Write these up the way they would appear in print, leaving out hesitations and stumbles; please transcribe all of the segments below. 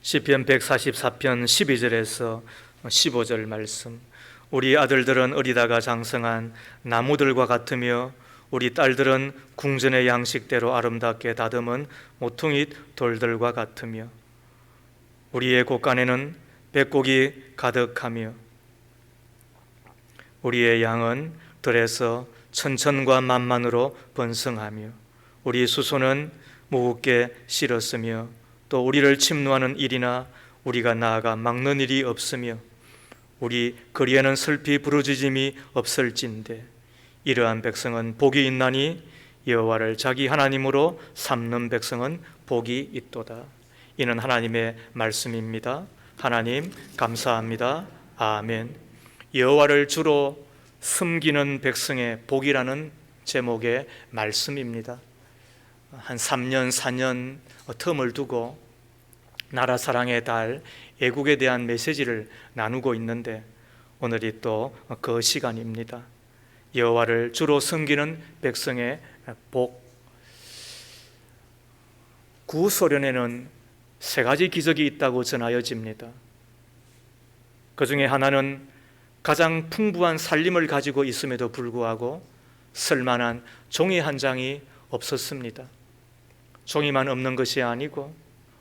시편 144편 12절에서 15절 말씀. 우리 아들들은 어리다가 장성한 나무들과 같으며 우리 딸들은 궁전의 양식대로 아름답게 다듬은 모퉁이 돌들과 같으며 우리의 곳간에는 백곡이 가득하며 우리의 양은 들에서 천천과 만만으로 번성하며 우리 수소는 무겁게 실었으며 또 우리를 침노하는 일이나 우리가 나아가 막는 일이 없으며 우리 거리에는 슬피 부르짖음이 없을진데 이러한 백성은 복이 있나니 여호와를 자기 하나님으로 삼는 백성은 복이 있도다. 이는 하나님의 말씀입니다. 하나님 감사합니다. 아멘. 여호와를 주로 섬기는 백성의 복이라는 제목의 말씀입니다. 한 3년 4년 텀을 두고 나라 사랑의 달 애국에 대한 메시지를 나누고 있는데 오늘이 또 그 시간입니다. 여호와를 주로 섬기는 백성의 복. 구소련에는 3가지 기적이 있다고 전하여집니다. 그 중에 하나는 가장 풍부한 살림을 가지고 있음에도 불구하고 쓸만한 종이 한 장이 없었습니다. 종이만 없는 것이 아니고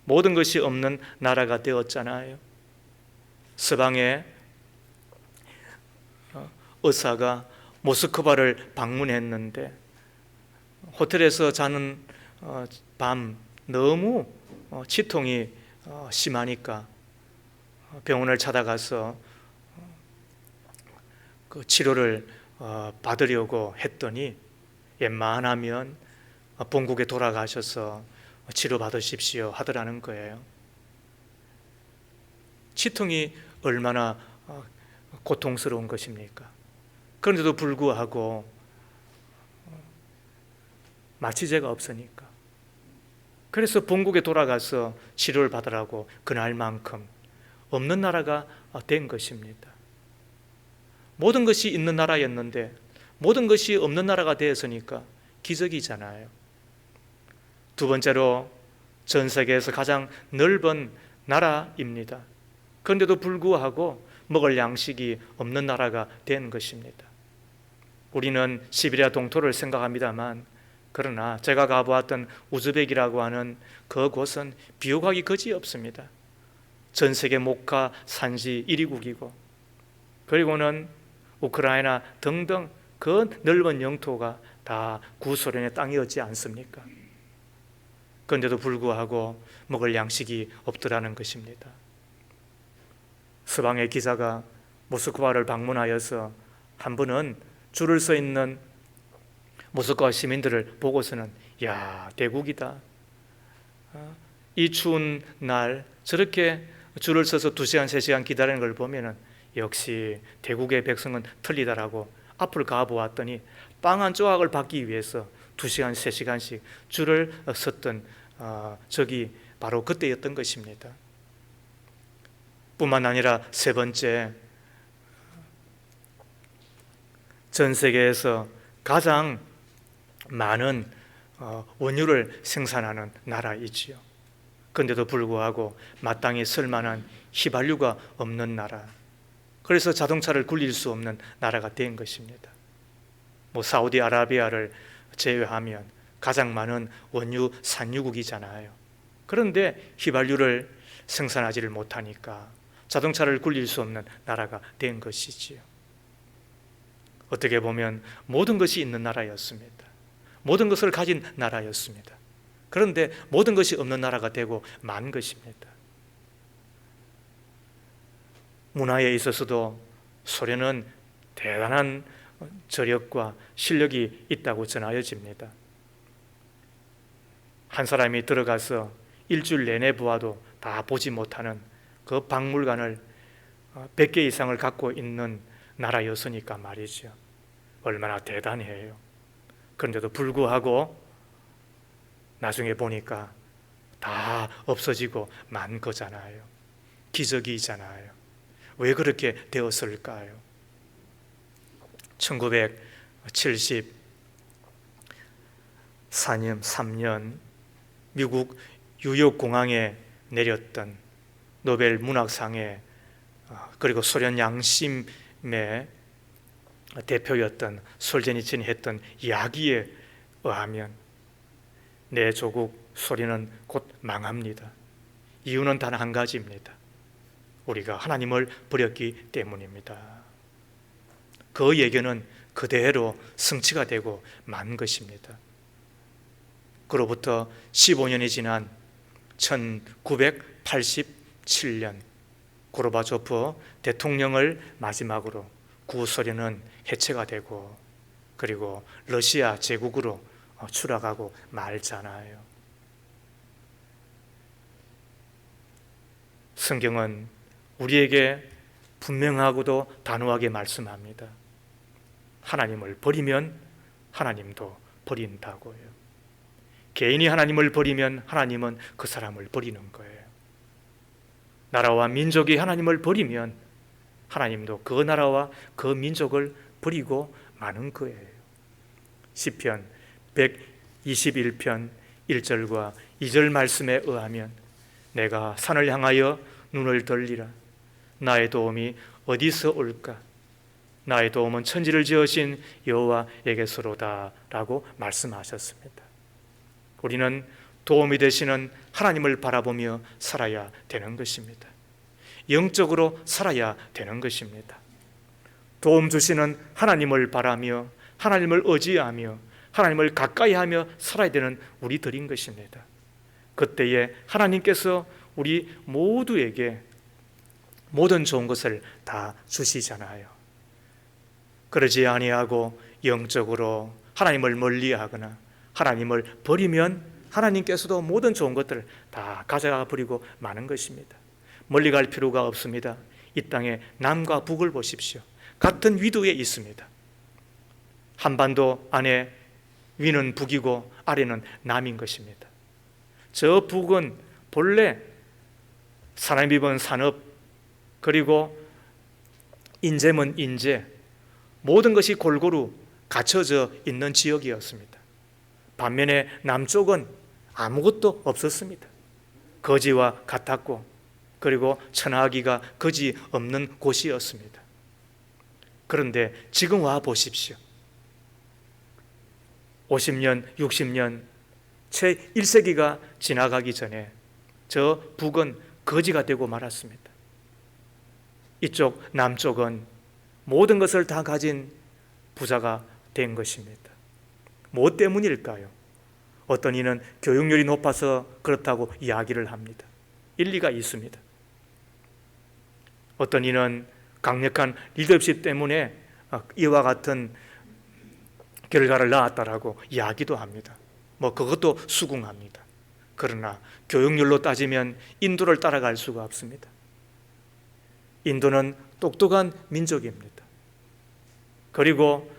모든 것이 없는 나라가 되었잖아요. 서방의 의사가 모스크바를 방문했는데 호텔에서 자는 밤 너무 치통이 심하니까 병원을 찾아가서 그 치료를 받으려고 했더니 웬만하면 본국에 돌아가셔서 치료받으십시오 하더라는 거예요. 치통이 얼마나 고통스러운 것입니까? 그런데도 불구하고 마취제가 없으니까 그래서 본국에 돌아가서 치료를 받으라고 그날만큼 없는 나라가 된 것입니다. 모든 것이 있는 나라였는데 모든 것이 없는 나라가 되었으니까 기적이잖아요. 두 번째로 전 세계에서 가장 넓은 나라입니다. 그런데도 불구하고 먹을 양식이 없는 나라가 된 것입니다. 우리는 시베리아 동토를 생각합니다만 그러나 제가 가보았던 우즈벡이라고 하는 그곳은 비옥하기 거지없습니다. 전 세계 목화 산지 1위국이고 그리고는 우크라이나 등등 그 넓은 영토가 다 구소련의 땅이었지 않습니까? 그런데도 불구하고 먹을 양식이 없더라는 것입니다. 서방의 기자가 모스크바를 방문하여서 한 분은 줄을 서 있는 모스크바 시민들을 보고서는 야, 대국이다. 이 추운 날 저렇게 줄을 서서 2시간, 3시간 기다리는 걸 보면 역시 대국의 백성은 틀리다라고 앞을 가보았더니 빵 한 조각을 받기 위해서 2시간, 3시간씩 줄을 섰던 적이 바로 그때였던 것입니다. 뿐만 아니라 세 번째, 전 세계에서 가장 많은 원유를 생산하는 나라이지요. 그런데도 불구하고 마땅히 쓸만한 휘발유가 없는 나라, 그래서 자동차를 굴릴 수 없는 나라가 된 것입니다. 사우디아라비아를 제외하면 가장 많은 원유 산유국이잖아요. 그런데 휘발유를 생산하지를 못하니까 자동차를 굴릴 수 없는 나라가 된 것이지요. 어떻게 보면 모든 것이 있는 나라였습니다. 모든 것을 가진 나라였습니다. 그런데 모든 것이 없는 나라가 되고 만 것입니다. 문화에 있어서도 소련은 대단한 저력과 실력이 있다고 전하여집니다. 한 사람이 들어가서 일주일 내내 보아도 다 보지 못하는 그 박물관을 100개 이상을 갖고 있는 나라였으니까 말이죠. 얼마나 대단해요. 그런데도 불구하고 나중에 보니까 다 없어지고 만 거잖아요. 기적이잖아요. 왜 그렇게 되었을까요? 1974년 3년 미국 뉴욕 공항에 내렸던 노벨 문학상에 그리고 소련 양심의 대표였던 솔제니친이 했던 이야기에 의하면 내 조국 소련은 곧 망합니다. 이유는 단 한 가지입니다. 우리가 하나님을 버렸기 때문입니다. 그 예견은 그대로 성취가 되고 만 것입니다. 그로부터 15년이 지난 1987년 고르바초프 대통령을 마지막으로 구소련은 해체가 되고 그리고 러시아 제국으로 추락하고 말잖아요. 성경은 우리에게 분명하고도 단호하게 말씀합니다. 하나님을 버리면 하나님도 버린다고요. 개인이 하나님을 버리면 하나님은 그 사람을 버리는 거예요. 나라와 민족이 하나님을 버리면 하나님도 그 나라와 그 민족을 버리고 마는 거예요. 시편 121편 1절과 2절 말씀에 의하면 내가 산을 향하여 눈을 돌리라. 나의 도움이 어디서 올까? 나의 도움은 천지를 지으신 여호와에게서로다 라고 말씀하셨습니다. 우리는 도움이 되시는 하나님을 바라보며 살아야 되는 것입니다. 영적으로 살아야 되는 것입니다. 도움 주시는 하나님을 바라며 하나님을 의지하며 하나님을 가까이하며 살아야 되는 우리들인 것입니다. 그때에 하나님께서 우리 모두에게 모든 좋은 것을 다 주시잖아요. 그러지 아니하고 영적으로 하나님을 멀리하거나 하나님을 버리면 하나님께서도 모든 좋은 것들을 다 가져가 버리고 마는 것입니다. 멀리 갈 필요가 없습니다. 이 땅에 남과 북을 보십시오. 같은 위도에 있습니다. 한반도 안에 위는 북이고 아래는 남인 것입니다. 저 북은 본래 산업이면 산업, 그리고 인재면 인재, 모든 것이 골고루 갖춰져 있는 지역이었습니다. 반면에 남쪽은 아무것도 없었습니다. 거지와 같았고 그리고 천하기가 거지 없는 곳이었습니다. 그런데 지금 와 보십시오. 50년, 60년, 채 1세기가 지나가기 전에 저 북은 거지가 되고 말았습니다. 이쪽 남쪽은 모든 것을 다 가진 부자가 된 것입니다. 무엇 때문일까요? 어떤 이는 교육열이 높아서 그렇다고 이야기를 합니다. 일리가 있습니다. 어떤 이는 강력한 리더십 때문에 이와 같은 결과를 낳았다라고 이야기도 합니다. 그것도 수긍합니다. 그러나 교육열로 따지면 인도를 따라갈 수가 없습니다. 인도는 똑똑한 민족입니다. 그리고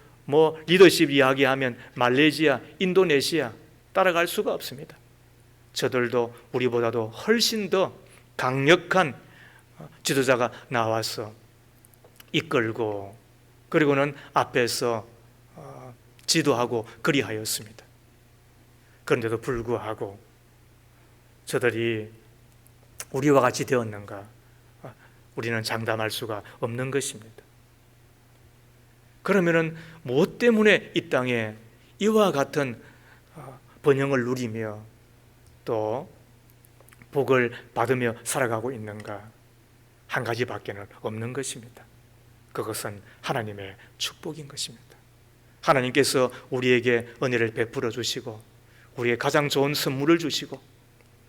리더십 이야기하면 말레이시아, 인도네시아 따라갈 수가 없습니다. 저들도 우리보다도 훨씬 더 강력한 지도자가 나와서 이끌고 그리고는 앞에서 지도하고 그리하였습니다. 그런데도 불구하고 저들이 우리와 같이 되었는가? 우리는 장담할 수가 없는 것입니다. 그러면은 무엇 때문에 이 땅에 이와 같은 번영을 누리며 또 복을 받으며 살아가고 있는가? 한 가지밖에는 없는 것입니다. 그것은 하나님의 축복인 것입니다. 하나님께서 우리에게 은혜를 베풀어 주시고 우리의 가장 좋은 선물을 주시고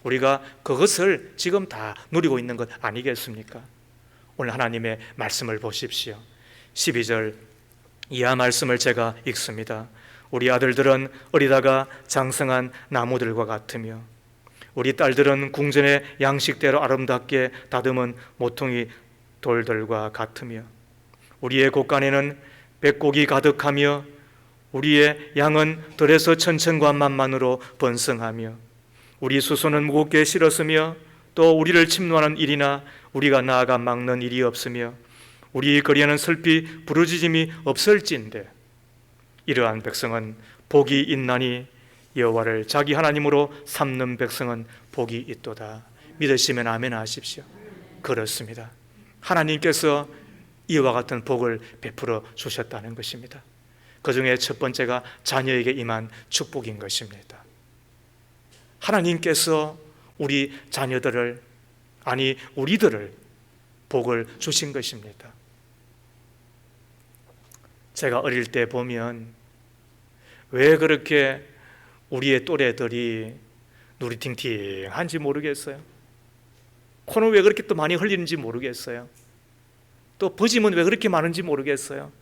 우리가 그것을 지금 다 누리고 있는 것 아니겠습니까? 오늘 하나님의 말씀을 보십시오. 12절 이하 말씀을 제가 읽습니다. 우리 아들들은 어리다가 장성한 나무들과 같으며 우리 딸들은 궁전의 양식대로 아름답게 다듬은 모퉁이 돌들과 같으며 우리의 곳간에는 백곡이 가득하며 우리의 양은 들에서 천천과 만만으로 번성하며 우리 수소는 무겁게 실었으며 또 우리를 침노하는 일이나 우리가 나아가 막는 일이 없으며 우리 거리에는 슬피 부르짖음이 없을진데 이러한 백성은 복이 있나니 여호와를 자기 하나님으로 삼는 백성은 복이 있도다. 믿으시면 아멘 하십시오. 그렇습니다. 하나님께서 이와 같은 복을 베풀어 주셨다는 것입니다. 그 중에 첫 번째가 자녀에게 임한 축복인 것입니다. 하나님께서 우리 자녀들을, 아니 우리들을 복을 주신 것입니다. 제가 어릴 때 보면 왜 그렇게 우리의 또래들이 눈이 팅팅한지 모르겠어요. 코는 왜 그렇게 또 많이 흘리는지 모르겠어요. 또 버짐은 왜 그렇게 많은지 모르겠어요.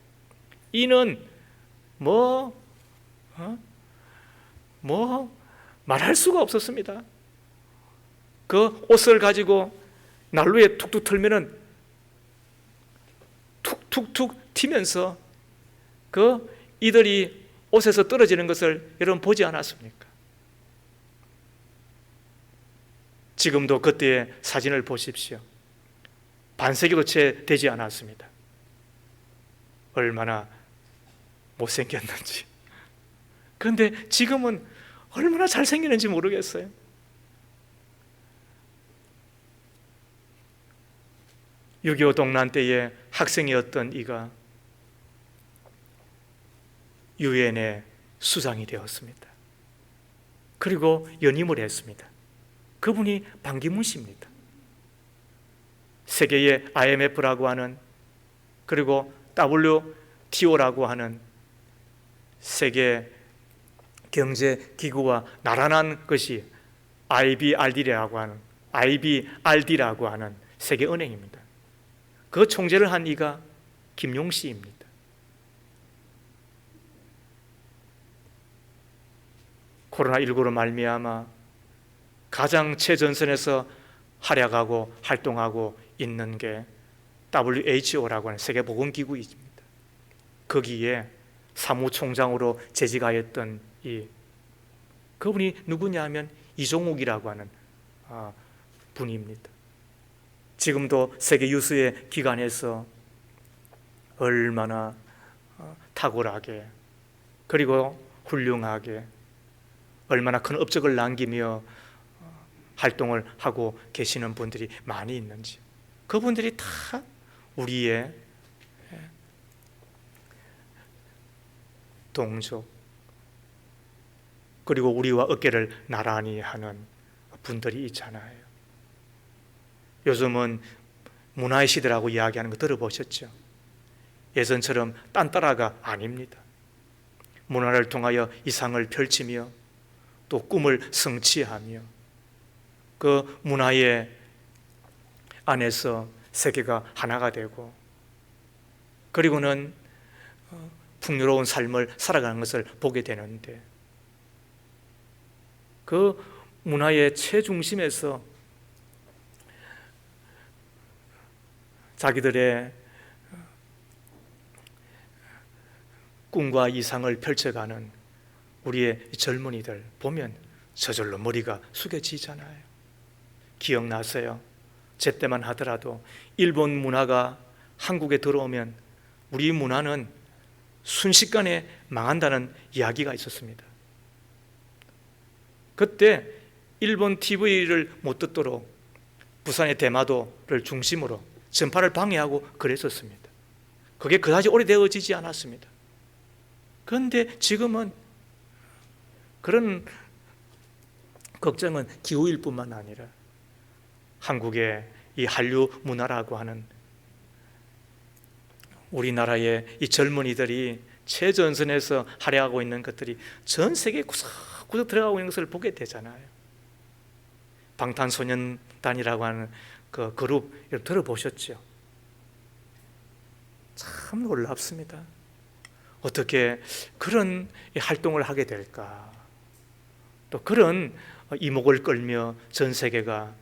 이는 말할 수가 없었습니다. 그 옷을 가지고 난로에 툭툭 틀면은 툭툭툭 튀면서 그 이들이 옷에서 떨어지는 것을 여러분 보지 않았습니까? 지금도 그때의 사진을 보십시오. 반세기도 채 되지 않았습니다. 얼마나 못생겼는지. 그런데 지금은 얼마나 잘생겼는지 모르겠어요. (6.25) 동란 때의 학생이었던 이가 유엔의 수장이 되었습니다. 그리고 연임을 했습니다. 그분이 반기문 씨입니다. 세계의 IMF라고 하는, 그리고 WTO라고 하는 세계 경제기구와 나란한 것이 IBRD라고 하는 세계은행입니다. 그 총재를 한 이가 김용 씨입니다. 코로나19로 말미암아 가장 최전선에서 활약하고 활동하고 있는 게 WHO라고 하는 세계보건기구입니다. 거기에 사무총장으로 재직하였던 그분이 누구냐 하면 이종욱이라고 하는 분입니다. 지금도 세계 유수의 기관에서 얼마나 탁월하게 그리고 훌륭하게 얼마나 큰 업적을 남기며 활동을 하고 계시는 분들이 많이 있는지, 그분들이 다 우리의 동족, 그리고 우리와 어깨를 나란히 하는 분들이 있잖아요. 요즘은 문화의 시대라고 이야기하는 거 들어보셨죠? 예전처럼 딴따라가 아닙니다. 문화를 통하여 이상을 펼치며 또 꿈을 성취하며 그 문화의 안에서 세계가 하나가 되고, 그리고는 풍요로운 삶을 살아가는 것을 보게 되는데, 그 문화의 최중심에서 자기들의 꿈과 이상을 펼쳐가는 우리의 젊은이들 보면 저절로 머리가 숙여지잖아요. 기억나세요? 제때만 하더라도 일본 문화가 한국에 들어오면 우리 문화는 순식간에 망한다는 이야기가 있었습니다. 그때 일본 TV를 못 듣도록 부산의 대마도를 중심으로 전파를 방해하고 그랬었습니다. 그게 그다지 오래되어지지 않았습니다. 그런데 지금은 그런 걱정은 기후일 뿐만 아니라 한국의 이 한류 문화라고 하는 우리나라의 이 젊은이들이 최전선에서 활약하고 있는 것들이 전 세계에 구석구석 들어가고 있는 것을 보게 되잖아요. 방탄소년단이라고 하는 그 그룹 여러분 들어보셨죠? 참 놀랍습니다. 어떻게 그런 활동을 하게 될까? 또 그런 이목을 끌며 전 세계가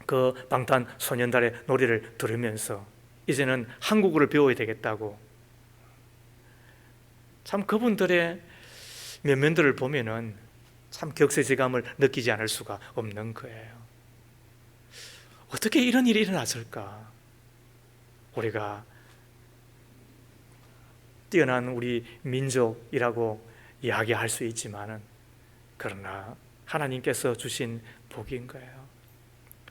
그 방탄소년단의 노래를 들으면서 이제는 한국어를 배워야 되겠다고, 참 그분들의 면면들을 보면은 참 격세지감을 느끼지 않을 수가 없는 거예요. 어떻게 이런 일이 일어났을까? 우리가 뛰어난 우리 민족이라고 이야기할 수 있지만은, 그러나 하나님께서 주신 복인 거예요.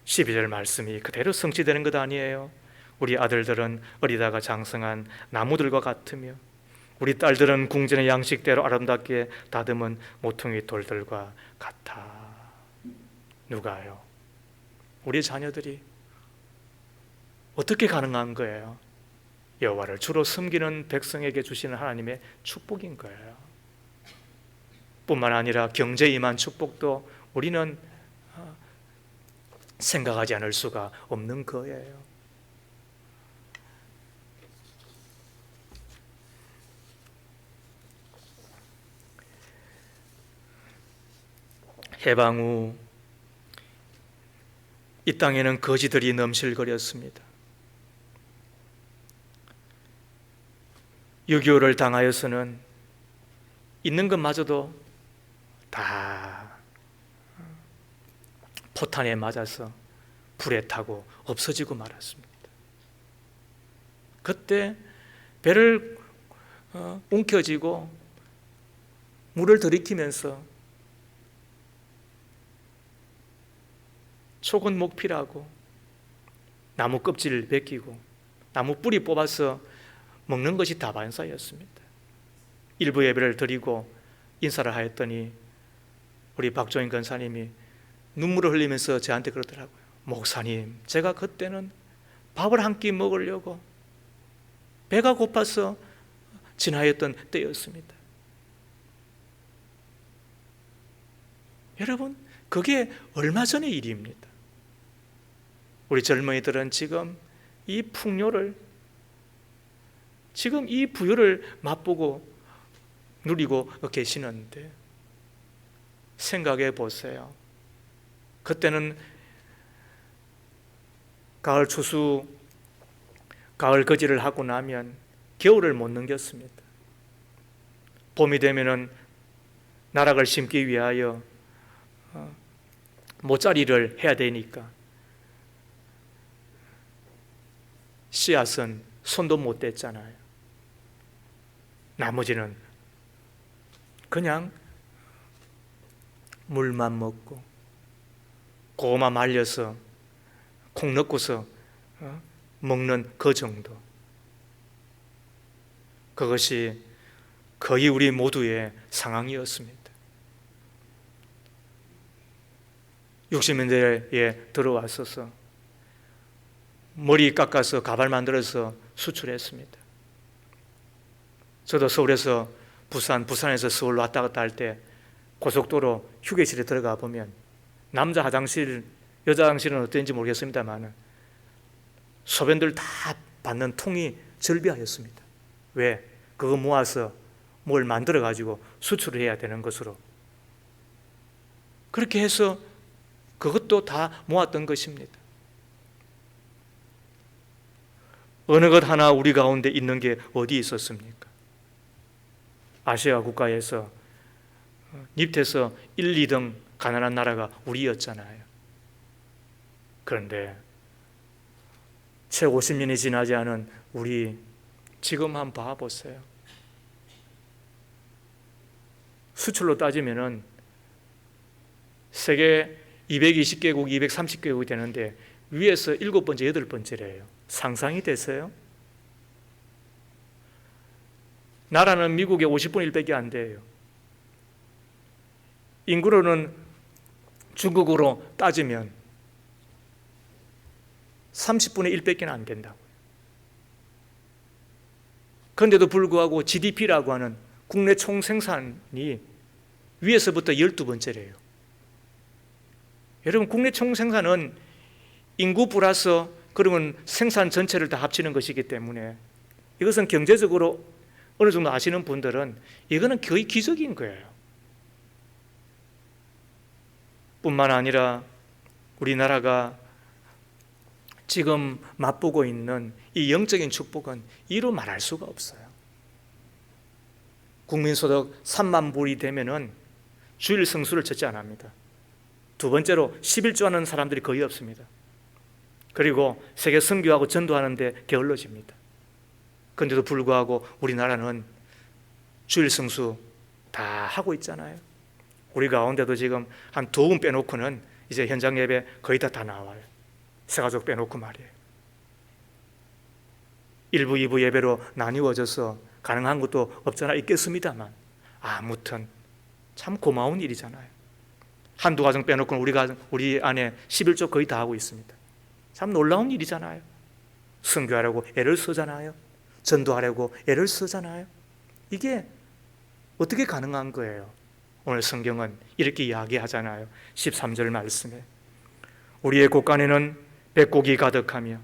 12절 말씀이 그대로 성취되는 것 아니에요? 우리 아들들은 어리다가 장성한 나무들과 같으며 우리 딸들은 궁전의 양식대로 아름답게 다듬은 모퉁이 돌들과 같아. 누가요? 우리 자녀들이 어떻게 가능한 거예요? 여호와를 주로 섬기는 백성에게 주시는 하나님의 축복인 거예요. 뿐만 아니라 경제에 임한 축복도 우리는 생각하지 않을 수가 없는 거예요. 해방 후 이 땅에는 거지들이 넘실거렸습니다. 6.25를 당하여서는 있는 것마저도 다 포탄에 맞아서 불에 타고 없어지고 말았습니다. 그때 배를 움켜쥐고 물을 들이키면서 촉은 목피라고 나무 껍질을 벗기고 나무 뿌리 뽑아서 먹는 것이 다반사였습니다. 일부 예배를 드리고 인사를 하였더니 우리 박종인 권사님이 눈물을 흘리면서 저한테 그러더라고요. 목사님, 제가 그때는 밥을 한 끼 먹으려고 배가 고파서 지나였던 때였습니다. 여러분, 그게 얼마 전의 일입니다. 우리 젊은이들은 지금 이 풍요를, 지금 이 부유를 맛보고 누리고 계시는데 생각해 보세요. 그때는 가을 추수, 가을 거지를 하고 나면 겨울을 못 넘겼습니다. 봄이 되면은 나락을 심기 위하여 모짜리를 해야 되니까 씨앗은 손도 못 댔잖아요. 나머지는 그냥 물만 먹고 고구마 말려서 콩 넣고서 먹는 그 정도. 그것이 거의 우리 모두의 상황이었습니다. 60년대에 들어왔어서 머리 깎아서 가발 만들어서 수출했습니다. 저도 서울에서 부산에서 서울 왔다 갔다 할 때 고속도로 휴게실에 들어가 보면 남자 화장실, 여자 화장실은 어땠는지 모르겠습니다만 소변들 다 받는 통이 절비하였습니다. 왜? 그거 모아서 뭘 만들어 가지고 수출을 해야 되는 것으로. 그렇게 해서 그것도 다 모았던 것입니다. 어느 것 하나 우리 가운데 있는 게 어디 있었습니까? 아시아 국가에서 밑에서 1, 2등 가난한 나라가 우리였잖아요. 그런데 채 50년이 지나지 않은 우리 지금 한번 봐보세요. 수출로 따지면은 세계 220개국, 230개국이 되는데 위에서 7번째, 8번째래요. 상상이 되세요? 나라는 미국의 50분의 1밖에 안 돼요. 인구로는 중국으로 따지면 30분의 1밖에 안 된다고요. 그런데도 불구하고 GDP라고 하는 국내 총생산이 위에서부터 12번째래요. 여러분, 국내 총생산은 인구 플러스 그러면 생산 전체를 다 합치는 것이기 때문에 이것은 경제적으로 어느 정도 아시는 분들은 이거는 거의 기적인 거예요. 뿐만 아니라 우리나라가 지금 맛보고 있는 이 영적인 축복은 이루 말할 수가 없어요. 국민소득 3만 불이 되면은 주일 성수를 첫째 안 합니다. 두 번째로 11조 하는 사람들이 거의 없습니다. 그리고 세계 선교하고 전도하는데 게을러집니다. 그런데도 불구하고 우리나라는 주일 성수 다 하고 있잖아요. 우리 가운데도 지금 한 2분 빼놓고는 이제 현장 예배 거의 다 나와요. 세가족 빼놓고 말이에요. 1부, 2부 예배로 나뉘어져서 가능한 것도 없잖아 있겠습니다만 아무튼 참 고마운 일이잖아요. 한두 가정 빼놓고는 우리 안에 11조 거의 다 하고 있습니다. 참 놀라운 일이잖아요. 선교하려고 애를 쓰잖아요. 전도하려고 애를 쓰잖아요. 이게 어떻게 가능한 거예요? 오늘 성경은 이렇게 이야기하잖아요. 13절 말씀에 우리의 곳간에는 백곡이 가득하며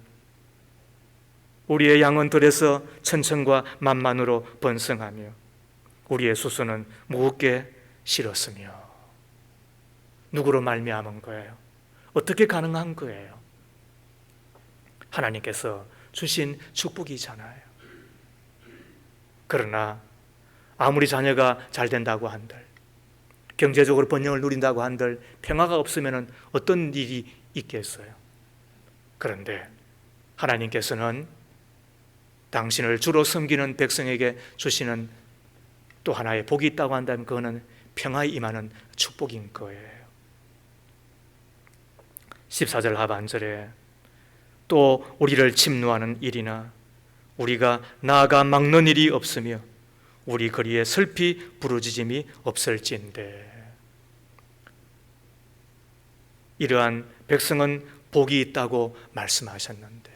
우리의 양은 들에서 천천과 만만으로 번성하며 우리의 수소는 무겁게 실었으며. 누구로 말미암은 거예요? 어떻게 가능한 거예요? 하나님께서 주신 축복이잖아요. 그러나 아무리 자녀가 잘 된다고 한들, 경제적으로 번영을 누린다고 한들 평화가 없으면 어떤 일이 있겠어요? 그런데 하나님께서는 당신을 주로 섬기는 백성에게 주시는 또 하나의 복이 있다고 한다면 그거는 평화에 임하는 축복인 거예요. 14절 하반절에 또 우리를 침노하는 일이나 우리가 나아가 막는 일이 없으며 우리 거리에 슬피 부르짖음이 없을진대. 이러한 백성은 복이 있다고 말씀하셨는데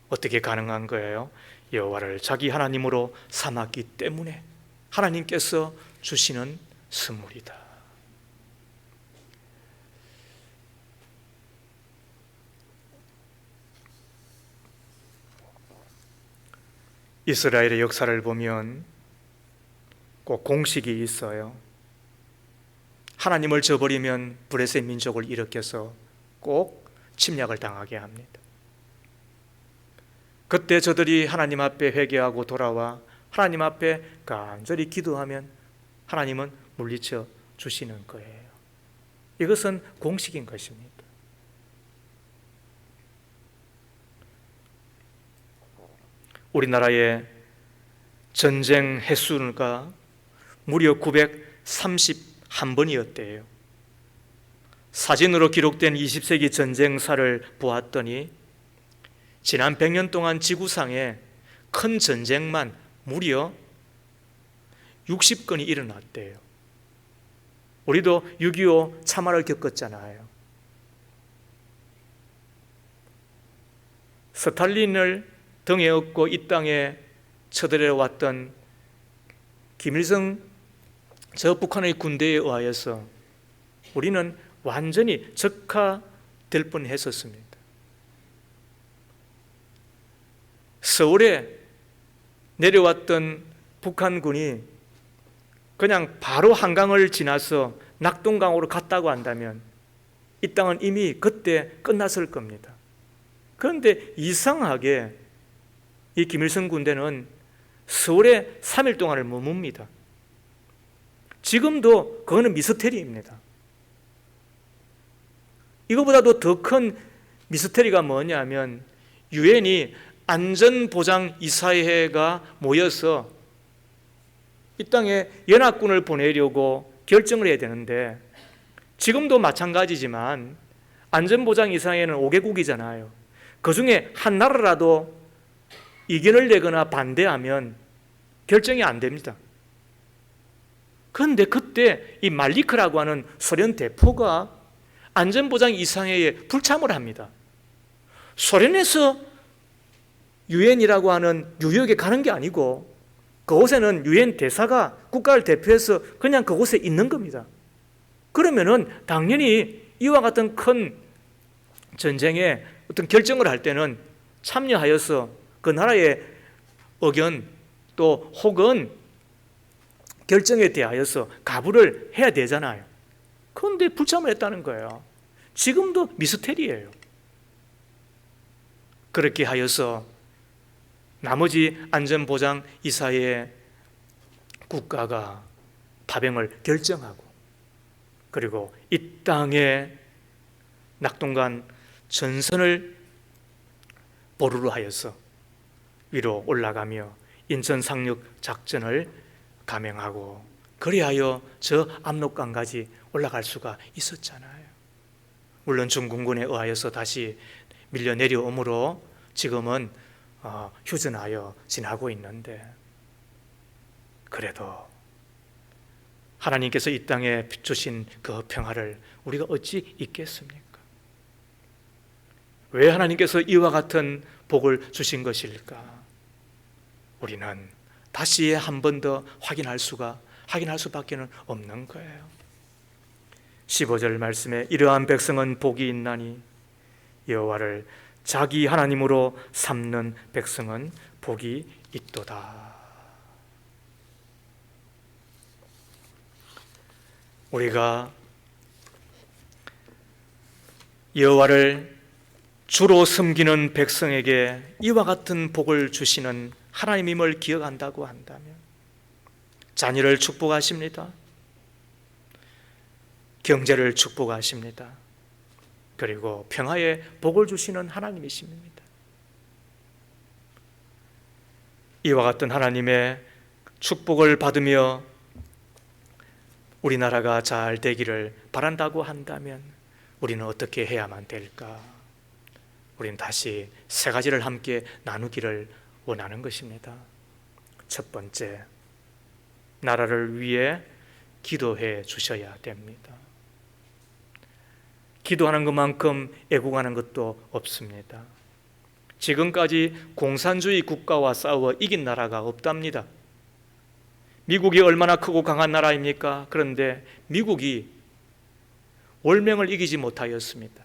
어떻게 가능한 거예요? 여호와를 자기 하나님으로 삼았기 때문에 하나님께서 주시는 선물이다. 이스라엘의 역사를 보면 꼭 공식이 있어요. 하나님을 저버리면 브레셋 민족을 일으켜서 꼭 침략을 당하게 합니다. 그때 저들이 하나님 앞에 회개하고 돌아와 하나님 앞에 간절히 기도하면 하나님은 물리쳐 주시는 거예요. 이것은 공식인 것입니다. 우리나라의 전쟁 횟수가 무려 931번이었대요. 사진으로 기록된 20세기 전쟁사를 보았더니 지난 100년 동안 지구상에 큰 전쟁만 무려 60건이 일어났대요. 우리도 6.25 참화를 겪었잖아요. 스탈린을 등에 업고 이 땅에 쳐들어왔던 김일성 저 북한의 군대에 의하여서 우리는 완전히 적화될 뻔했었습니다. 서울에 내려왔던 북한군이 그냥 바로 한강을 지나서 낙동강으로 갔다고 한다면 이 땅은 이미 그때 끝났을 겁니다. 그런데 이상하게 이 김일성 군대는 서울에 3일 동안을 머뭅니다. 지금도 그거는 미스테리입니다. 이거보다도 더 큰 미스테리가 뭐냐면 유엔이 안전보장이사회가 모여서 이 땅에 연합군을 보내려고 결정을 해야 되는데 지금도 마찬가지지만 안전보장이사회는 5개국이잖아요. 그 중에 한 나라라도 이견을 내거나 반대하면 결정이 안 됩니다. 그런데 그때 이 말리크라고 하는 소련 대포가 안전보장이사회에 불참을 합니다. 소련에서 유엔이라고 하는 뉴욕에 가는 게 아니고 그곳에는 유엔 대사가 국가를 대표해서 그냥 그곳에 있는 겁니다. 그러면은 당연히 이와 같은 큰 전쟁에 어떤 결정을 할 때는 참여하여서 그 나라의 의견 또 혹은 결정에 대하여서 가부를 해야 되잖아요. 그런데 불참을 했다는 거예요. 지금도 미스테리예요. 그렇게 하여서 나머지 안전보장이사회의 국가가 파병을 결정하고 그리고 이 땅에 낙동강 전선을 보루로 하여서 위로 올라가며 인천 상륙 작전을 감행하고 그리하여 저 압록강까지 올라갈 수가 있었잖아요. 물론 중공군에 의하여서 다시 밀려 내려오므로 지금은 휴전하여 지나고 있는데, 그래도 하나님께서 이 땅에 주신 그 평화를 우리가 어찌 잊겠습니까? 왜 하나님께서 이와 같은 복을 주신 것일까? 우리는 다시 한 번 더 확인할 수밖에 없는 거예요. 15절 말씀에 이러한 백성은 복이 있나니 여호와를 자기 하나님으로 삼는 백성은 복이 있도다. 우리가 여호와를 주로 섬기는 백성에게 이와 같은 복을 주시는 하나님임을 기억한다고 한다면 자녀를 축복하십니다. 경제를 축복하십니다. 그리고 평화의 복을 주시는 하나님이십니다. 이와 같은 하나님의 축복을 받으며 우리나라가 잘 되기를 바란다고 한다면 우리는 어떻게 해야만 될까? 우리는 다시 세 가지를 함께 나누기를 원하는 것입니다. 첫 번째, 나라를 위해 기도해 주셔야 됩니다. 기도하는 것만큼 애국하는 것도 없습니다. 지금까지 공산주의 국가와 싸워 이긴 나라가 없답니다. 미국이 얼마나 크고 강한 나라입니까? 그런데 미국이 월명을 이기지 못하였습니다.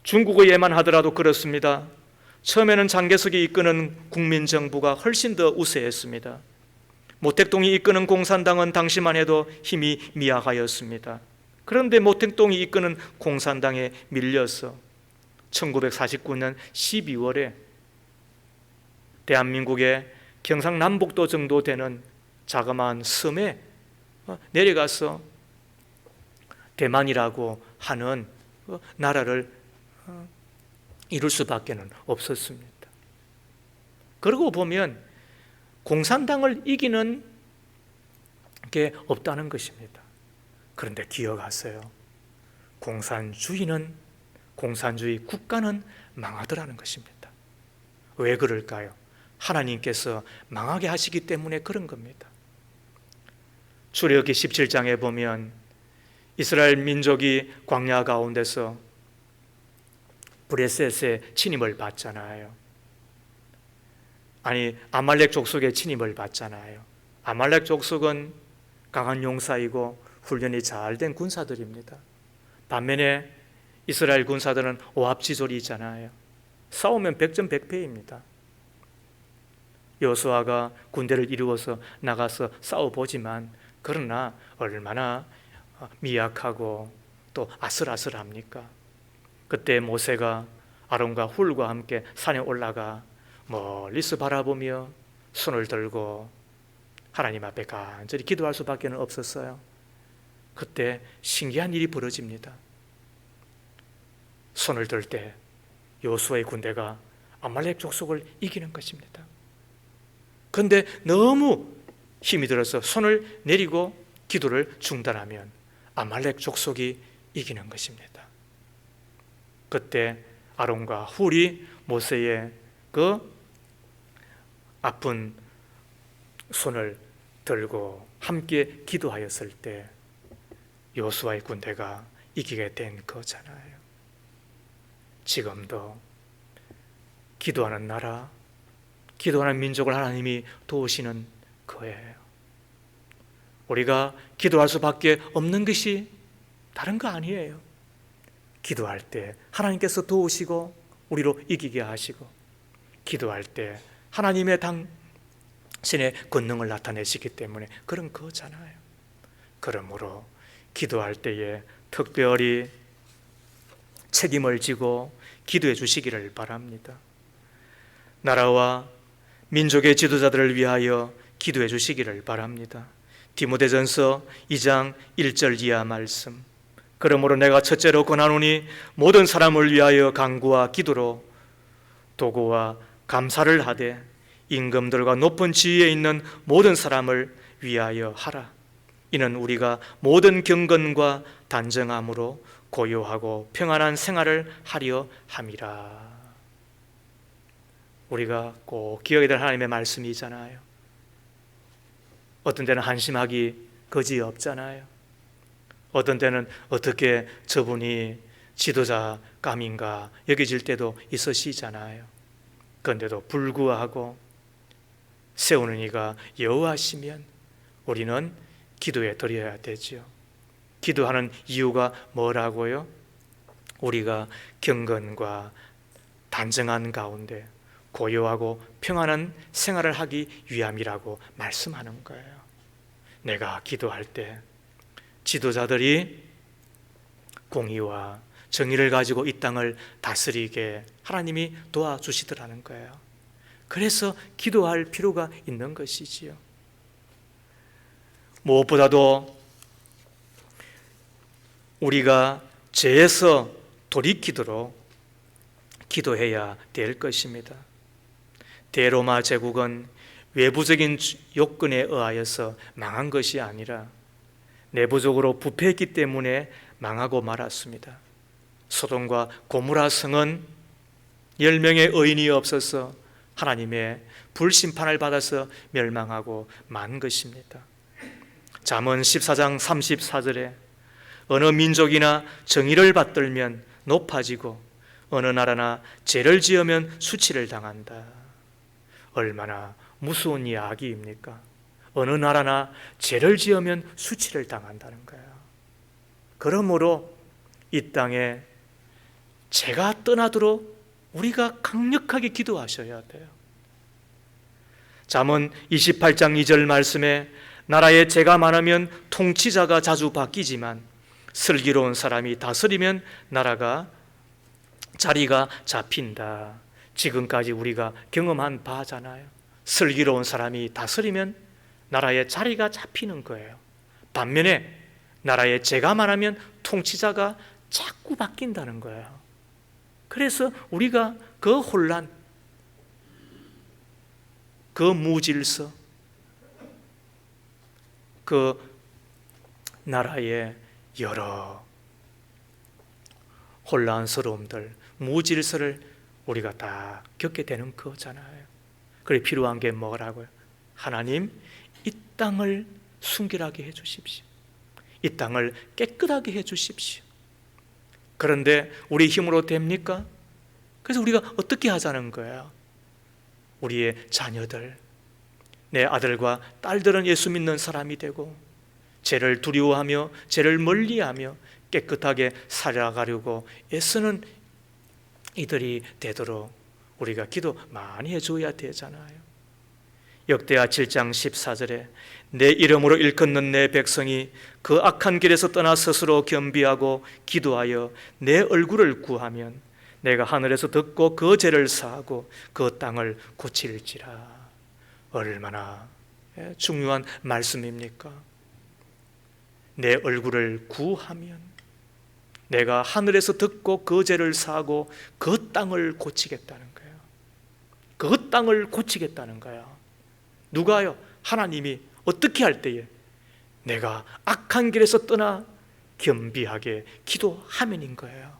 중국어에만 하더라도 그렇습니다. 처음에는 장개석이 이끄는 국민정부가 훨씬 더 우세했습니다. 모택동이 이끄는 공산당은 당시만 해도 힘이 미약하였습니다. 그런데 모택동이 이끄는 공산당에 밀려서 1949년 12월에 대한민국의 경상남북도 정도 되는 자그마한 섬에 내려가서 대만이라고 하는 나라를 이룰 수밖에 없었습니다. 그러고 보면 공산당을 이기는 게 없다는 것입니다. 그런데 기억하세요. 공산주의 국가는 망하더라는 것입니다. 왜 그럴까요? 하나님께서 망하게 하시기 때문에 그런 겁니다. 출애굽기 17장에 보면 이스라엘 민족이 광야 가운데서 브레셋의 침입을 받잖아요. 아니, 아말렉 족속의 침입을 받잖아요. 아말렉 족속은 강한 용사이고 훈련이 잘 된 군사들입니다. 반면에 이스라엘 군사들은 오합지졸이잖아요. 싸우면 백전백패입니다. 여호수아가 군대를 이루어서 나가서 싸워보지만 그러나 얼마나 미약하고 또 아슬아슬합니까? 그때 모세가 아론과 훌과 함께 산에 올라가 멀리서 바라보며 손을 들고 하나님 앞에 간절히 기도할 수밖에 없었어요. 그때 신기한 일이 벌어집니다. 손을 들 때 여호수아의 군대가 아말렉 족속을 이기는 것입니다. 그런데 너무 힘이 들어서 손을 내리고 기도를 중단하면 아말렉 족속이 이기는 것입니다. 그때 아론과 훌이 모세의 그 아픈 손을 들고 함께 기도하였을 때 여호수아의 군대가 이기게 된 거잖아요. 지금도 기도하는 나라, 기도하는 민족을 하나님이 도우시는 거예요. 우리가 기도할 수밖에 없는 것이 다른 거 아니에요. 기도할 때 하나님께서 도우시고 우리로 이기게 하시고, 기도할 때 하나님의 당신의 권능을 나타내시기 때문에 그런 거잖아요. 그러므로 기도할 때에 특별히 책임을 지고 기도해 주시기를 바랍니다. 나라와 민족의 지도자들을 위하여 기도해 주시기를 바랍니다. 디모데전서 2장 1절 이하 말씀. 그러므로 내가 첫째로 권하노니 모든 사람을 위하여 간구와 기도로 도구와 감사를 하되 임금들과 높은 지위에 있는 모든 사람을 위하여 하라. 이는 우리가 모든 경건과 단정함으로 고요하고 평안한 생활을 하려 함이라. 우리가 꼭 기억해야 될 하나님의 말씀이잖아요. 어떤 때는 한심하기 거지없잖아요. 어떤 때는 어떻게 저분이 지도자감인가 여겨질 때도 있으시잖아요. 그런데도 불구하고 세우는 이가 여호와시면 우리는 기도에 드려야 되죠. 기도하는 이유가 뭐라고요? 우리가 경건과 단정한 가운데 고요하고 평안한 생활을 하기 위함이라고 말씀하는 거예요. 내가 기도할 때 지도자들이 공의와 정의를 가지고 이 땅을 다스리게 하나님이 도와주시더라는 거예요. 그래서 기도할 필요가 있는 것이지요. 무엇보다도 우리가 죄에서 돌이키도록 기도해야 될 것입니다. 대로마 제국은 외부적인 요건에 의하여서 망한 것이 아니라 내부적으로 부패했기 때문에 망하고 말았습니다. 소돔과 고모라 성은 10명의 의인이 없어서 하나님의 불심판을 받아서 멸망하고 만 것입니다. 잠언 14장 34절에 어느 민족이나 정의를 받들면 높아지고 어느 나라나 죄를 지으면 수치를 당한다. 얼마나 무서운 이야기입니까? 어느 나라나 죄를 지으면 수치를 당한다는 거예요. 그러므로 이 땅에 죄가 떠나도록 우리가 강력하게 기도하셔야 돼요. 잠언 28장 2절 말씀에 나라에 죄가 많으면 통치자가 자주 바뀌지만 슬기로운 사람이 다스리면 나라가 자리가 잡힌다. 지금까지 우리가 경험한 바잖아요. 슬기로운 사람이 다스리면 나라의 자리가 잡히는 거예요. 반면에 나라에 죄가 많으면 통치자가 자꾸 바뀐다는 거예요. 그래서 우리가 그 혼란, 그 무질서, 그 나라의 여러 혼란스러움들, 무질서를 우리가 다 겪게 되는 거잖아요. 그래 필요한 게 뭐라고요? 하나님, 이 땅을 순결하게 해 주십시오. 이 땅을 깨끗하게 해 주십시오. 그런데 우리 힘으로 됩니까? 그래서 우리가 어떻게 하자는 거예요? 우리의 자녀들, 내 아들과 딸들은 예수 믿는 사람이 되고 죄를 두려워하며 죄를 멀리하며 깨끗하게 살아가려고 애쓰는 이들이 되도록 우리가 기도 많이 해줘야 되잖아요. 역대하 7장 14절에 내 이름으로 일컫는 내 백성이 그 악한 길에서 떠나 스스로 겸비하고 기도하여 내 얼굴을 구하면 내가 하늘에서 듣고 그 죄를 사하고 그 땅을 고칠지라. 얼마나 중요한 말씀입니까? 내 얼굴을 구하면 내가 하늘에서 듣고 그 죄를 사하고 그 땅을 고치겠다는 거예요. 그 땅을 고치겠다는 거예요. 누가요? 하나님이 어떻게 할 때에 내가 악한 길에서 떠나 겸비하게 기도하면인 거예요.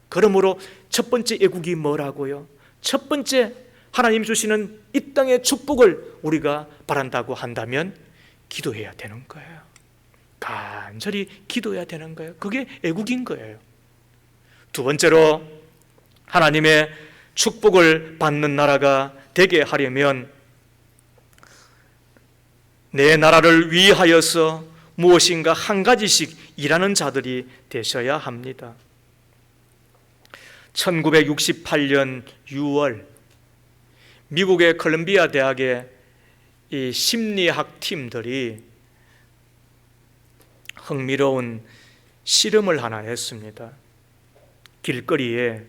그러므로 첫 번째 애국이 뭐라고요? 첫 번째 하나님 주시는 이 땅의 축복을 우리가 바란다고 한다면 기도해야 되는 거예요. 간절히 기도해야 되는 거예요. 그게 애국인 거예요. 두 번째로 하나님의 축복을 받는 나라가 되게 하려면 내 나라를 위하여서 무엇인가 한 가지씩 일하는 자들이 되셔야 합니다. 1968년 6월 미국의 컬럼비아 대학의 이 심리학 팀들이 흥미로운 실험을 하나 했습니다. 길거리에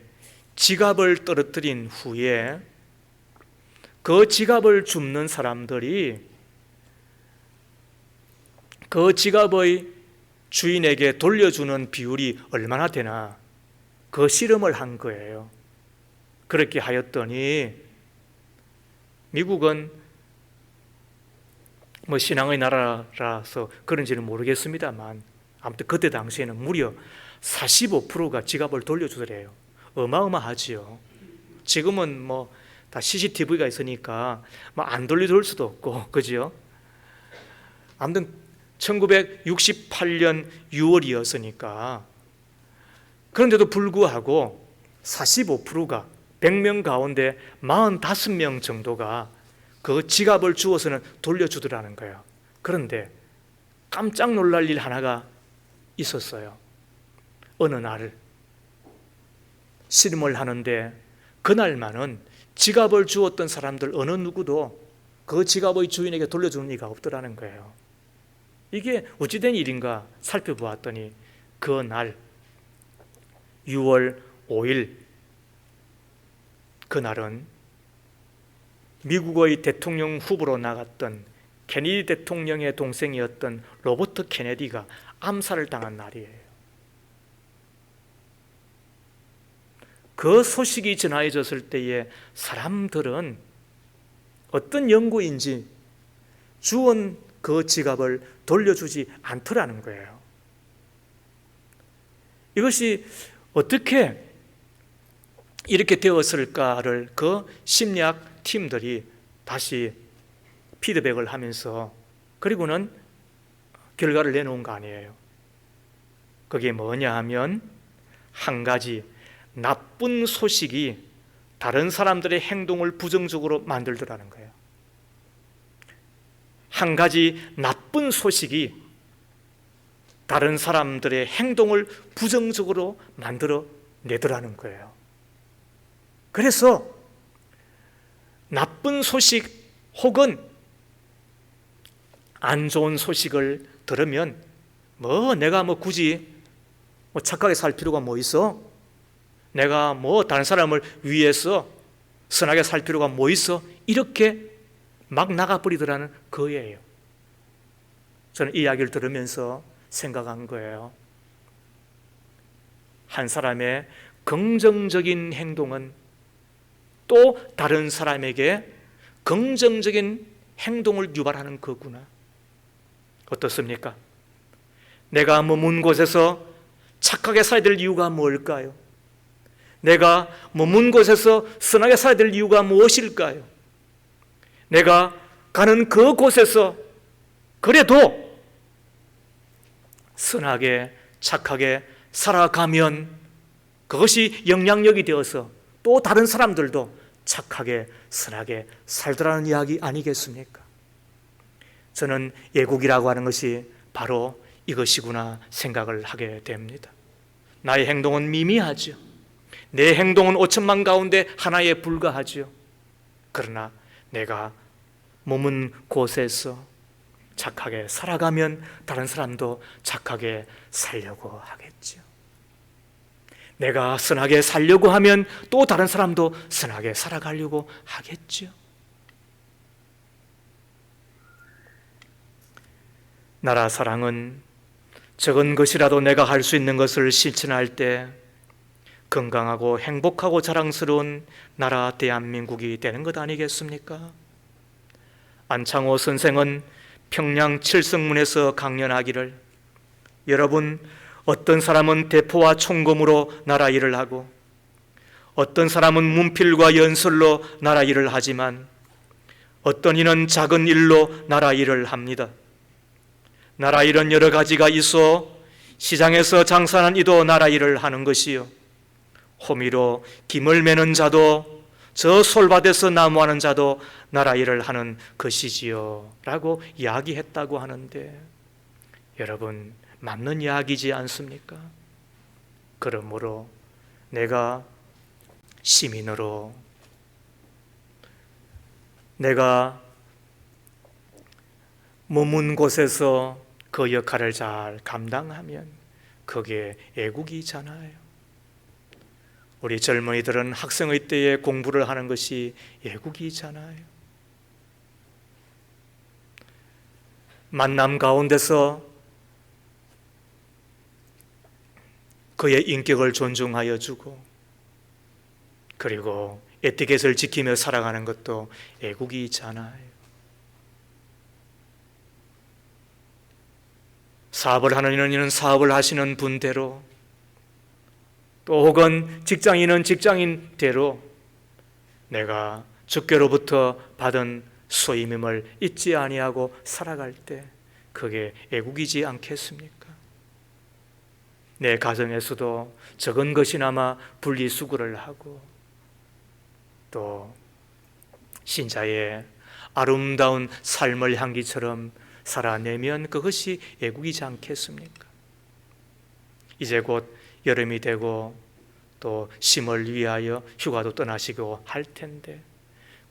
지갑을 떨어뜨린 후에 그 지갑을 줍는 사람들이 그 지갑의 주인에게 돌려주는 비율이 얼마나 되나 그 실험을 한 거예요. 그렇게 하였더니 미국은 신앙의 나라라서 그런지는 모르겠습니다만 아무튼 그때 당시에는 무려 45%가 지갑을 돌려주더래요. 어마어마하지요. 지금은 뭐 다 CCTV가 있으니까 뭐 안 돌려줄 수도 없고, 그죠? 아무튼 1968년 6월이었으니까. 그런데도 불구하고 45%가 100명 가운데 45명 정도가 그 지갑을 주어서는 돌려주더라는 거예요. 그런데 깜짝 놀랄 일 하나가 있었어요. 어느 날 씨름을 하는데 그날만은 지갑을 주었던 사람들 어느 누구도 그 지갑의 주인에게 돌려주는 리가 없더라는 거예요. 이게 어찌된 일인가 살펴보았더니 그날 6월 5일 그날은 미국의 대통령 후보로 나갔던 케네디 대통령의 동생이었던 로버트 케네디가 암살을 당한 날이에요. 그 소식이 전해졌을 때에 사람들은 어떤 연구인지 주운 그 지갑을 돌려주지 않더라는 거예요. 이것이 어떻게 이렇게 되었을까를 그 심리학 팀들이 다시 피드백을 하면서 그리고는 결과를 내놓은 거 아니에요. 그게 뭐냐 하면 한 가지 나쁜 소식이 다른 사람들의 행동을 부정적으로 만들더라는 거예요. 한 가지 나쁜 소식이 다른 사람들의 행동을 부정적으로 만들어 내더라는 거예요. 그래서 나쁜 소식 혹은 안 좋은 소식을 들으면 내가 굳이 착하게 살 필요가 뭐 있어? 내가 다른 사람을 위해서 선하게 살 필요가 뭐 있어? 이렇게 막 나가버리더라는 거예요. 저는 이 이야기를 들으면서 생각한 거예요. 한 사람의 긍정적인 행동은 또 다른 사람에게 긍정적인 행동을 유발하는 거구나. 어떻습니까? 내가 머문 곳에서 착하게 살아야 될 이유가 뭘까요? 내가 머문 곳에서 선하게 살아야 될 이유가 무엇일까요? 내가 가는 그 곳에서 그래도 선하게 착하게 살아가면 그것이 영향력이 되어서 또 다른 사람들도 착하게 선하게 살더라는 이야기 아니겠습니까? 저는 예국이라고 하는 것이 바로 이것이구나 생각을 하게 됩니다. 나의 행동은 미미하죠. 내 행동은 5천만 가운데 하나에 불과하죠. 그러나 내가 머문 곳에서 착하게 살아가면 다른 사람도 착하게 살려고 하겠죠. 내가 선하게 살려고 하면 또 다른 사람도 선하게 살아가려고 하겠죠. 나라 사랑은 적은 것이라도 내가 할 수 있는 것을 실천할 때 건강하고 행복하고 자랑스러운 나라 대한민국이 되는 것 아니겠습니까? 안창호 선생은 평양 칠성문에서 강연하기를, 여러분, 어떤 사람은 대포와 총검으로 나라 일을 하고 어떤 사람은 문필과 연설로 나라 일을 하지만 어떤 이는 작은 일로 나라 일을 합니다. 나라 일은 여러 가지가 있어 시장에서 장사하는 이도 나라 일을 하는 것이요, 호미로 김을 매는 자도 저 솔밭에서 나무하는 자도 나라 일을 하는 것이지요 라고 이야기했다고 하는데, 여러분, 맞는 이야기지 않습니까? 그러므로 내가 시민으로 내가 머문 곳에서 그 역할을 잘 감당하면 그게 애국이잖아요. 우리 젊은이들은 학생의 때에 공부를 하는 것이 애국이잖아요. 만남 가운데서 그의 인격을 존중하여 주고 그리고 에티켓을 지키며 살아가는 것도 애국이잖아요. 사업을 하는 이는 사업을 하시는 분대로, 또 혹은 직장인은 직장인대로 내가 주께로부터 받은 소임임을 잊지 아니하고 살아갈 때 그게 애국이지 않겠습니까? 내 가정에서도 적은 것이나마 분리수거를 하고 또 신자의 아름다운 삶을 향기처럼 살아내면 그것이 애국이지 않겠습니까? 이제 곧 여름이 되고 또 심을 위하여 휴가도 떠나시고 할 텐데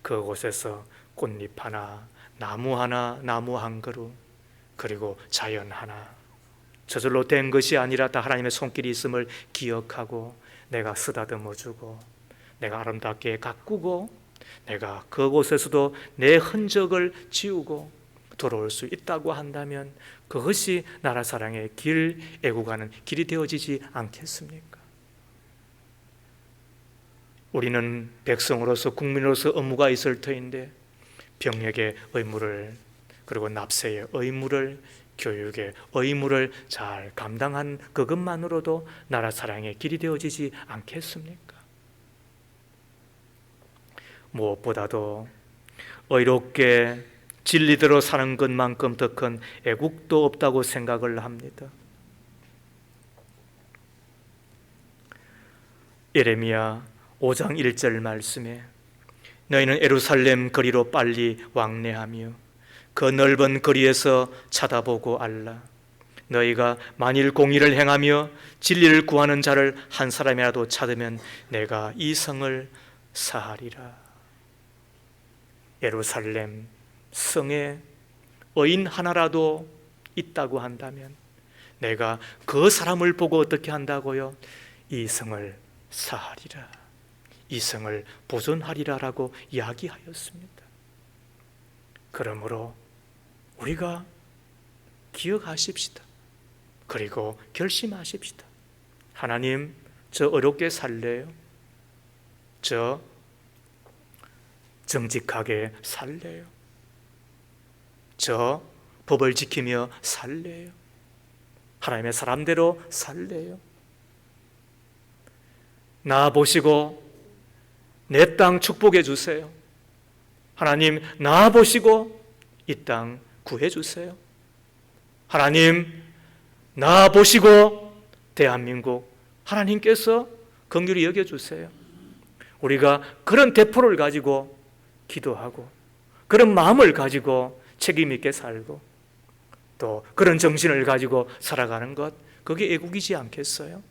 그곳에서 꽃잎 하나, 나무 하나, 나무 한 그루, 그리고 자연 하나, 저절로 된 것이 아니라 다 하나님의 손길이 있음을 기억하고 내가 쓰다듬어주고 내가 아름답게 가꾸고 내가 그곳에서도 내 흔적을 지우고 돌아올 수 있다고 한다면 그것이 나라 사랑의 길, 애국하는 길이 되어지지 않겠습니까? 우리는 백성으로서 국민으로서 의무가 있을 터인데 병역의 의무를 그리고 납세의 의무를 교육의 의무를 잘 감당한 그것만으로도 나라 사랑의 길이 되어지지 않겠습니까? 무엇보다도 의롭게 진리대로 사는 것만큼 더 큰 애국도 없다고 생각을 합니다. 예레미야 5장 1절 말씀에 너희는 예루살렘 거리로 빨리 왕래하며 그 넓은 거리에서 쳐다보고 알라. 너희가 만일 공의를 행하며 진리를 구하는 자를 한 사람이라도 찾으면 내가 이 성을 사하리라. 예루살렘 성에 의인 하나라도 있다고 한다면 내가 그 사람을 보고 어떻게 한다고요? 이 성을 사하리라, 이 성을 보존하리라라고 이야기하였습니다. 그러므로 우리가 기억하십시다. 그리고 결심하십시다. 하나님, 저 어렵게 살래요. 저 정직하게 살래요. 저 법을 지키며 살래요. 하나님의 사람대로 살래요. 나 보시고 내 땅 축복해 주세요. 하나님, 나 보시고 이 땅 구해 주세요. 하나님, 나 보시고 대한민국 하나님께서 긍휼히 여겨 주세요. 우리가 그런 대포를 가지고 기도하고 그런 마음을 가지고 책임 있게 살고 또 그런 정신을 가지고 살아가는 것, 그게 애국이지 않겠어요?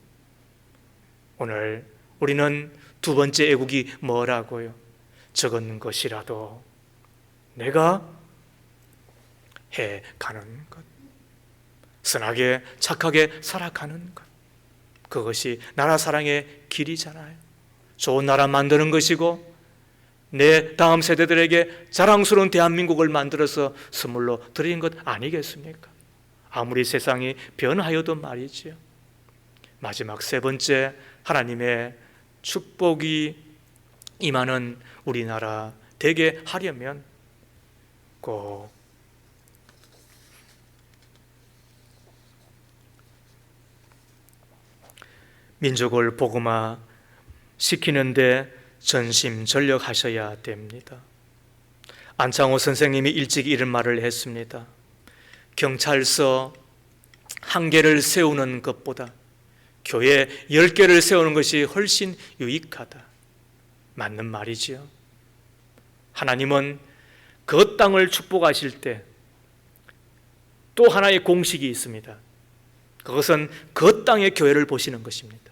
오늘 우리는 두 번째 애국이 뭐라고요? 적은 것이라도 내가 해가는 것, 선하게 착하게 살아가는 것, 그것이 나라 사랑의 길이잖아요. 좋은 나라 만드는 것이고 내 다음 세대들에게 자랑스러운 대한민국을 만들어서 선물로 드린 것 아니겠습니까? 아무리 세상이 변하여도 말이지요. 마지막 세 번째, 하나님의 축복이 임하는 우리나라 되게 하려면 꼭 민족을 복음화 시키는데 전심전력하셔야 됩니다. 안창호 선생님이 일찍 이런 말을 했습니다. 경찰서 1개를 세우는 것보다 교회 10개를 세우는 것이 훨씬 유익하다. 맞는 말이지요. 하나님은 그 땅을 축복하실 때 또 하나의 공식이 있습니다. 그것은 그 땅의 교회를 보시는 것입니다.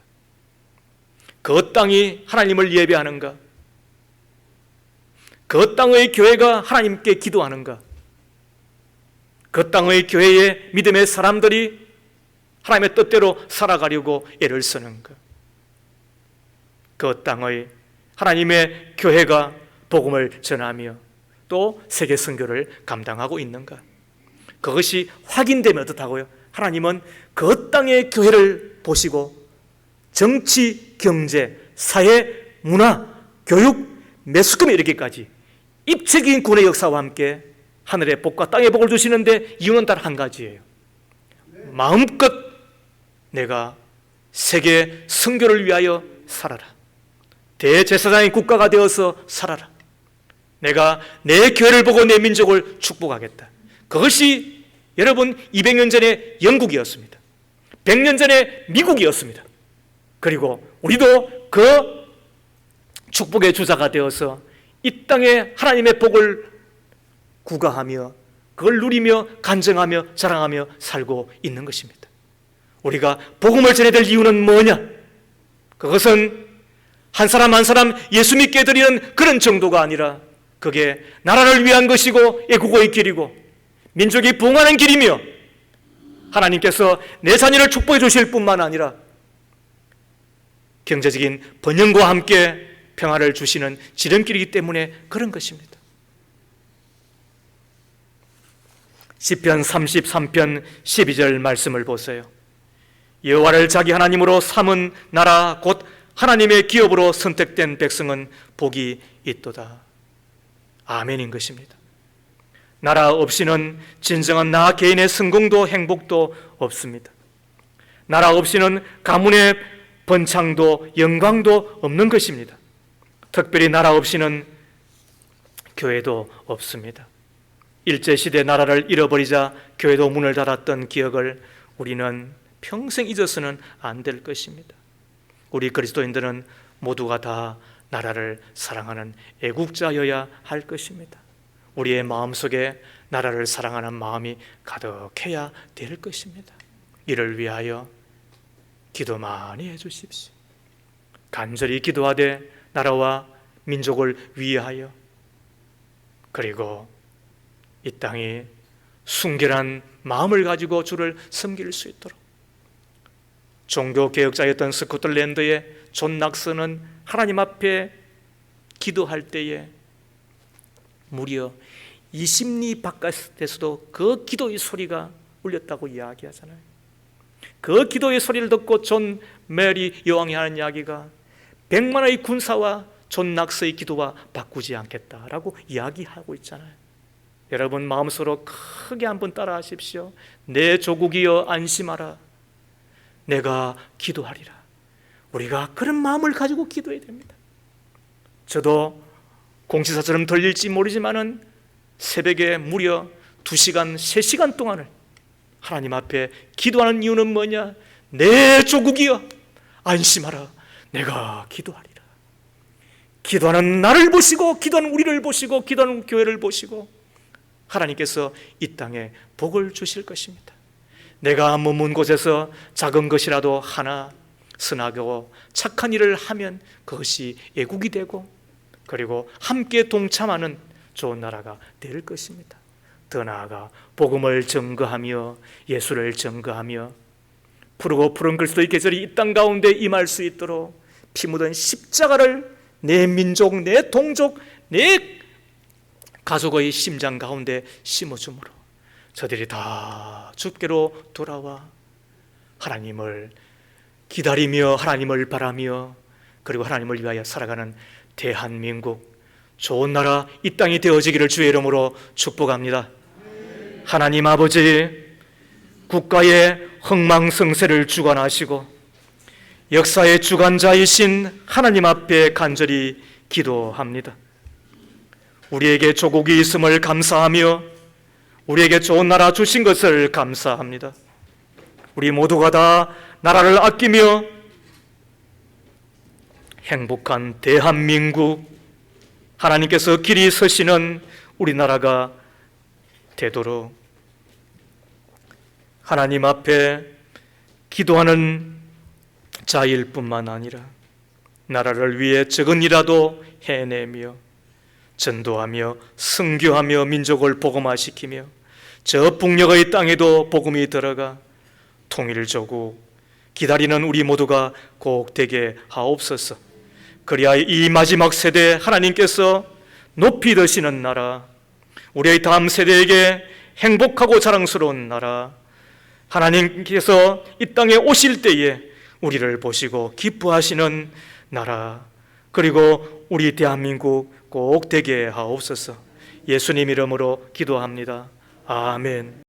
그 땅이 하나님을 예배하는가? 그 땅의 교회가 하나님께 기도하는가? 그 땅의 교회의 믿음의 사람들이 하나님의 뜻대로 살아가려고 애를 쓰는가? 그 땅의 하나님의 교회가 복음을 전하며 또 세계 선교를 감당하고 있는가? 그것이 확인되면 어떻다고요? 하나님은 그 땅의 교회를 보시고 정치, 경제, 사회, 문화, 교육, 매스컴에 이르기까지 입체적인 구원의 역사와 함께 하늘의 복과 땅의 복을 주시는데 이유는 단 한 가지예요. 마음껏 내가 세계 선교를 위하여 살아라. 대제사장의 국가가 되어서 살아라. 내가 내 교회를 보고 내 민족을 축복하겠다. 그것이 여러분 200년 전에 영국이었습니다. 100년 전에 미국이었습니다. 그리고 우리도 그 축복의 주자가 되어서 이 땅에 하나님의 복을 구가하며 그걸 누리며 간증하며 자랑하며 살고 있는 것입니다. 우리가 복음을 전해야 될 이유는 뭐냐? 그것은 한 사람 한 사람 예수 믿게 드리는 그런 정도가 아니라 그게 나라를 위한 것이고 애국의 길이고 민족이 부흥하는 길이며 하나님께서 내 자녀를 축복해 주실 뿐만 아니라 경제적인 번영과 함께 평화를 주시는 지름길이기 때문에 그런 것입니다. 시편 33편 12절 말씀을 보세요. 여호와를 자기 하나님으로 삼은 나라 곧 하나님의 기업으로 선택된 백성은 복이 있도다. 아멘인 것입니다. 나라 없이는 진정한 나 개인의 성공도 행복도 없습니다. 나라 없이는 가문의 번창도 영광도 없는 것입니다. 특별히 나라 없이는 교회도 없습니다. 일제시대 나라를 잃어버리자 교회도 문을 닫았던 기억을 우리는 평생 잊어서는 안 될 것입니다. 우리 그리스도인들은 모두가 다 나라를 사랑하는 애국자여야 할 것입니다. 우리의 마음속에 나라를 사랑하는 마음이 가득해야 될 것입니다. 이를 위하여 기도 많이 해주십시오. 간절히 기도하되 나라와 민족을 위하여, 그리고 이 땅이 순결한 마음을 가지고 주를 섬길 수 있도록. 종교개혁자였던 스코틀랜드의 존 낙슨은 하나님 앞에 기도할 때에 무려 20리 바깥에서도 그 기도의 소리가 울렸다고 이야기하잖아요. 그 기도의 소리를 듣고 존 메리 여왕이 하는 이야기가 100만의 군사와 존 낙스의 기도와 바꾸지 않겠다라고 이야기하고 있잖아요. 여러분 마음속으로 크게 한번 따라 하십시오. 내 조국이여 안심하라. 내가 기도하리라. 우리가 그런 마음을 가지고 기도해야 됩니다. 저도 공시사처럼 들릴지 모르지만은 새벽에 무려 2시간, 3시간 동안을 하나님 앞에 기도하는 이유는 뭐냐? 내 조국이여 안심하라. 내가 기도하리라. 기도하는 나를 보시고, 기도하는 우리를 보시고, 기도하는 교회를 보시고 하나님께서 이 땅에 복을 주실 것입니다. 내가 머문 곳에서 작은 것이라도 하나 선하고 착한 일을 하면 그것이 애국이 되고, 그리고 함께 동참하는 좋은 나라가 될 것입니다. 더 나아가 복음을 증거하며 예수를 증거하며 푸르고 푸른 그리스도의 계절이 이 땅 가운데 임할 수 있도록 피 묻은 십자가를 내 민족, 내 동족, 내 가족의 심장 가운데 심어주므로 저들이 다 주께로 돌아와 하나님을 기다리며 하나님을 바라며 그리고 하나님을 위하여 살아가는 대한민국, 좋은 나라 이 땅이 되어지기를 주의 이름으로 축복합니다. 하나님 아버지, 국가의 흥망성쇠를 주관하시고 역사의 주관자이신 하나님 앞에 간절히 기도합니다. 우리에게 조국이 있음을 감사하며 우리에게 좋은 나라 주신 것을 감사합니다. 우리 모두가 다 나라를 아끼며 행복한 대한민국, 하나님께서 길이 서시는 우리나라가 되도록 하나님 앞에 기도하는 자일 뿐만 아니라 나라를 위해 적은 일이라도 해내며 전도하며 선교하며 민족을 복음화시키며 저 북녘의 땅에도 복음이 들어가 통일조국 기다리는 우리 모두가 꼭 되게 하옵소서. 그리하여 이 마지막 세대에 하나님께서 높이 드시는 나라, 우리의 다음 세대에게 행복하고 자랑스러운 나라, 하나님께서 이 땅에 오실 때에 우리를 보시고 기뻐하시는 나라, 그리고 우리 대한민국 꼭 되게 하옵소서. 예수님 이름으로 기도합니다. 아멘.